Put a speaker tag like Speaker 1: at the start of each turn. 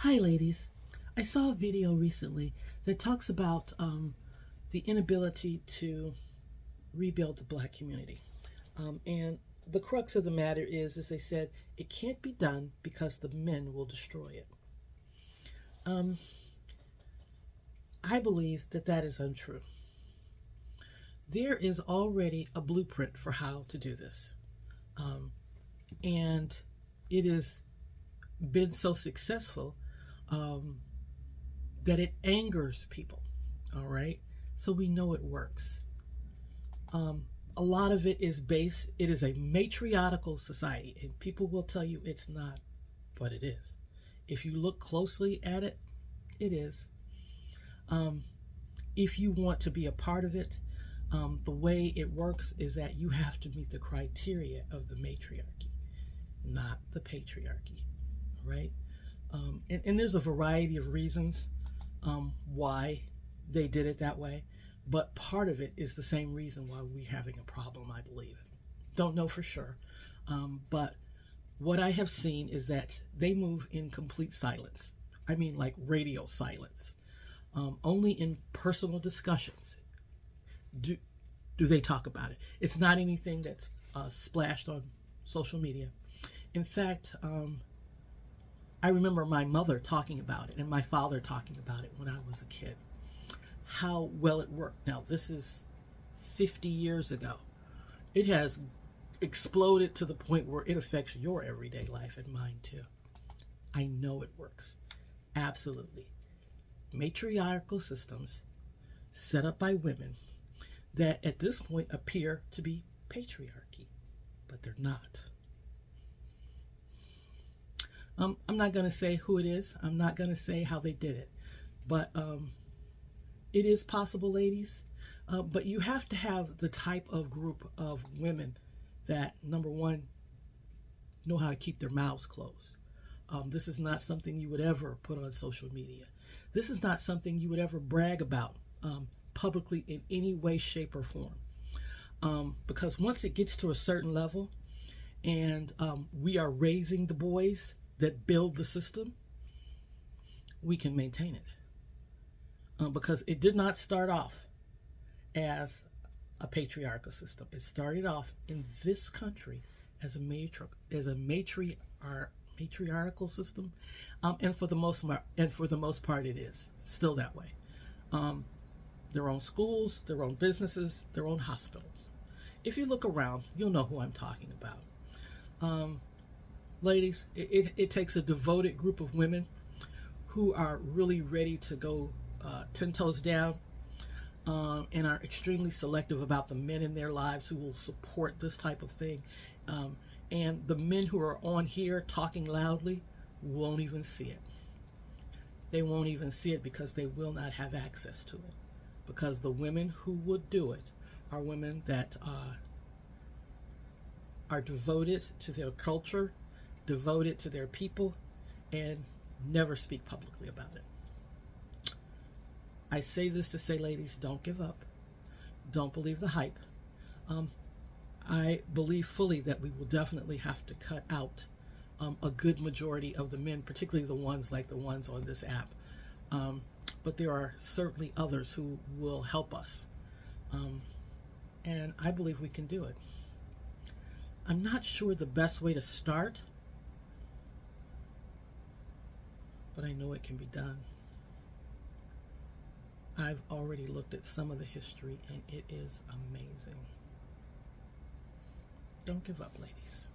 Speaker 1: Hi, ladies. I saw a video recently that talks about the inability to rebuild the black community. And the crux of the matter is, as they said, it can't be done because the men will destroy it. I believe that that is untrue. There is already a blueprint for how to do this. And it has been so successful that it angers people. All right. So we know it works. A lot of it is it is a matriarchal society, and people will tell you it's not, but it is. If you look closely at it, it is. If you want to be a part of it, the way it works is that you have to meet the criteria of the matriarchy, not the patriarchy. All right. And there's a variety of reasons why they did it that way, but part of it is the same reason why we're having a problem, I believe. Don't know for sure, but what I have seen is that they move in complete silence. I mean, like radio silence. Only in personal discussions do they talk about it. It's not anything that's splashed on social media. In fact, I remember my mother talking about it and my father talking about it when I was a kid, how well it worked. Now, this is 50 years ago. It has exploded to the point where it affects your everyday life and mine too. I know it works. Absolutely. Matriarchal systems set up by women that at this point appear to be patriarchy, but they're not. I'm not going to say who it is. I'm not going to say how they did it. But it is possible, ladies. But you have to have the type of group of women that, number one, know how to keep their mouths closed. This is not something you would ever put on social media. This is not something you would ever brag about publicly in any way, shape, or form. Because once it gets to a certain level and we are raising the boys that build the system, we can maintain it. Because it did not start off as a patriarchal system. It started off in this country as a matriarchal system, and for the most part, it is still that way. Their own schools, their own businesses, their own hospitals. If you look around, you'll know who I'm talking about. Ladies, it takes a devoted group of women who are really ready to go 10 toes down and are extremely selective about the men in their lives who will support this type of thing. And the men who are on here talking loudly won't even see it. They won't even see it because they will not have access to it. Because the women who would do it are women that are devoted to their culture, devoted to their people, and never speak publicly about it. I say this to say, ladies, don't give up. Don't believe the hype. I believe fully that we will definitely have to cut out a good majority of the men, particularly the ones like the ones on this app. But there are certainly others who will help us. And I believe we can do it. I'm not sure the best way to start, but I know it can be done. I've already looked at some of the history, and it is amazing. Don't give up, ladies.